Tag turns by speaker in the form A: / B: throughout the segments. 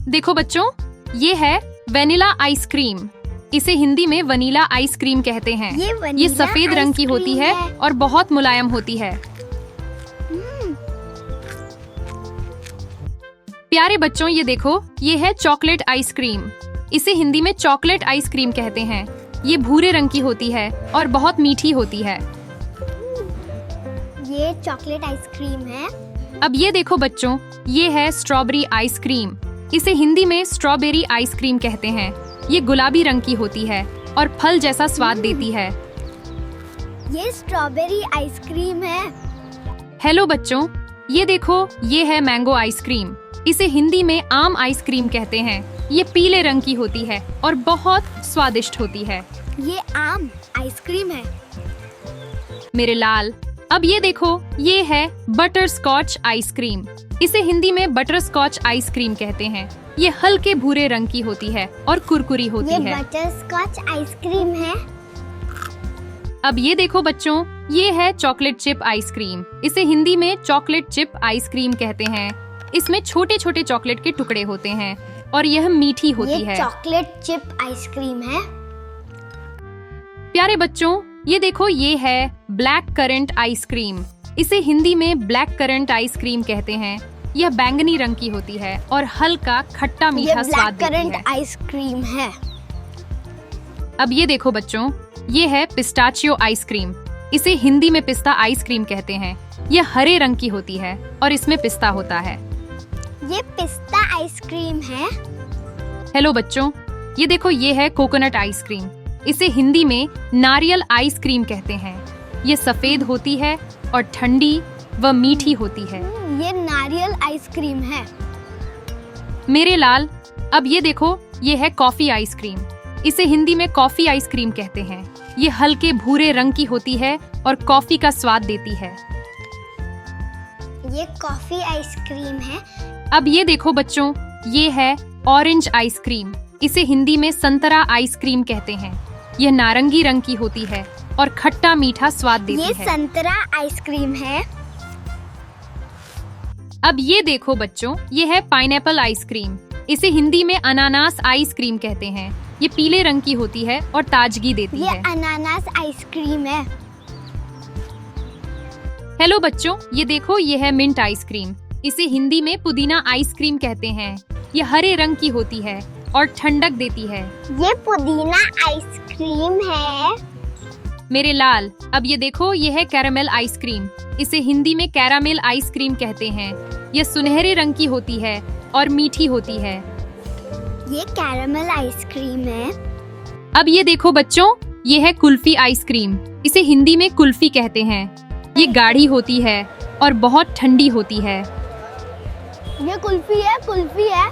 A: देखो बच्चों, ये है वेनिला आइसक्रीम। इसे हिंदी में वनीला आइसक्रीम कहते हैं। ये सफेद रंग की होती है और बहुत मुलायम होती है। प्यारे बच्चों, ये देखो, ये है चॉकलेट आइसक्रीम। इसे हिंदी में चॉकलेट आइसक्रीम कहते हैं। ये भूरे रंग की होती है और बहुत मीठी होती है।
B: ये चॉकलेट आइसक्रीम है।
A: अब ये देखो बच्चों, ये है स्ट्रॉबेरी आइसक्रीम। इसे हिंदी में स्ट्रॉबेरी आइसक्रीम कहते हैं। ये गुलाबी रंग की होती है और फल जैसा स्वाद देती है।
B: ये स्ट्रॉबेरी आइसक्रीम है।
A: हेलो बच्चों, ये देखो, ये है मैंगो आइसक्रीम। इसे हिंदी में आम आइसक्रीम कहते हैं। ये पीले रंग की होती है और बहुत स्वादिष्ट होती है।
B: ये आम आइसक्रीम है।
A: मेरे लाल, अब ये देखो, ये है बटर स्कॉच आइसक्रीम। इसे हिंदी में बटर स्कॉच आइसक्रीम कहते हैं। ये हल्के भूरे रंग की होती है और कुरकुरी होती है।
B: ये बटर स्कॉच आइसक्रीम है।
A: अब ये देखो बच्चों, ये है चॉकलेट चिप आइसक्रीम। इसे हिंदी में चॉकलेट चिप आइसक्रीम कहते हैं। इसमें छोटे छोटे चॉकलेट के टुकड़े होते हैं और यह मीठी होती है।
B: ये चॉकलेट चिप आइसक्रीम है।
A: प्यारे बच्चों, ये देखो, ये है ब्लैक करंट आइसक्रीम। इसे हिंदी में ब्लैक करंट आइसक्रीम कहते हैं। यह बैंगनी रंग की होती है और हल्का खट्टा मीठा स्वाद देती है।
B: ये ब्लैक करंट आइसक्रीम है।
A: अब ये देखो बच्चों, ये है पिस्ताचियो आइसक्रीम। इसे हिंदी में पिस्ता आइसक्रीम कहते हैं। यह हरे रंग की होती है और इसमें पिस्ता होता है।
B: ये पिस्ता आइसक्रीम है।
A: हेलो बच्चों, ये देखो, ये है कोकोनट आइसक्रीम। इसे हिंदी में नारियल आइसक्रीम कहते हैं। ये सफेद होती है और ठंडी व मीठी होती है।
B: ये नारियल आइसक्रीम है।
A: मेरे लाल, अब ये देखो, ये है कॉफी आइसक्रीम। इसे हिंदी में कॉफी आइसक्रीम कहते हैं। ये हल्के भूरे रंग की होती है और कॉफी का स्वाद देती है।
B: ये कॉफी आइसक्रीम है।
A: अब ये देखो बच्चों, ये है ऑरेंज आइसक्रीम। इसे हिंदी में संतरा आइसक्रीम कहते हैं। यह नारंगी रंग की होती है और खट्टा मीठा स्वाद देती है।
B: ये संतरा आइसक्रीम है।
A: अब ये देखो बच्चों, ये है पाइनएप्पल आइसक्रीम। इसे हिंदी में अनानास आइसक्रीम कहते हैं। ये पीले रंग की होती है और ताजगी देती है।
B: ये अनानास आइसक्रीम है।
A: हेलो बच्चों, ये देखो, ये है मिंट आइसक्रीम। इसे हिंदी में पुदीना आइसक्रीम कहते हैं। ये हरे रंग की होती है और ठंडक देती है।
B: ये पुदीना आइसक्रीम है।
A: मेरे लाल, अब ये देखो, ये है कैरामेल आइसक्रीम। इसे हिंदी में कैरामेल आइसक्रीम कहते हैं। यह सुनहरे रंग की होती है और मीठी होती है।
B: ये कैरामेल आइसक्रीम है।
A: अब ये देखो बच्चों, ये है कुल्फी आइसक्रीम। इसे हिंदी में कुल्फी कहते हैं। ये गाढ़ी होती है और बहुत ठंडी होती है।
B: ये कुल्फी है, कुल्फी है।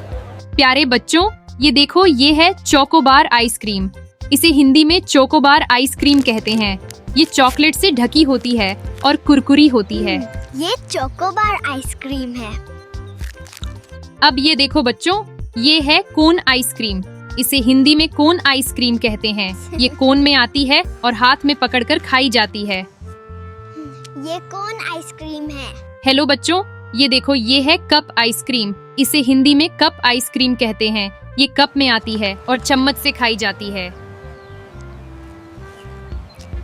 A: प्यारे बच्चों, ये देखो, ये है चोकोबार आइसक्रीम। इसे हिंदी में चोकोबार आइसक्रीम कहते हैं। ये चॉकलेट से ढकी होती है और कुरकुरी होती है।
B: ये चोकोबार आइसक्रीम है।
A: अब ये देखो बच्चों, ये है कोन आइसक्रीम। इसे हिंदी में कोन आइसक्रीम कहते हैं। ये कोन में आती है और हाथ में पकड़कर खाई जाती है।
B: ये कोन आइसक्रीम है।
A: हेलो बच्चों, ये देखो, ये है कप आइसक्रीम। इसे हिंदी में कप आइसक्रीम कहते हैं। ये कप में आती है और चम्मच से खाई जाती है।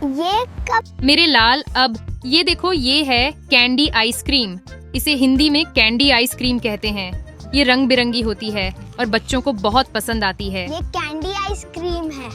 B: ये कप।
A: मेरे लाल, अब ये देखो, ये है कैंडी आइसक्रीम। इसे हिंदी में कैंडी आइसक्रीम कहते हैं। ये रंग बिरंगी होती है और बच्चों को बहुत पसंद आती है।
B: ये कैंडी आइसक्रीम है।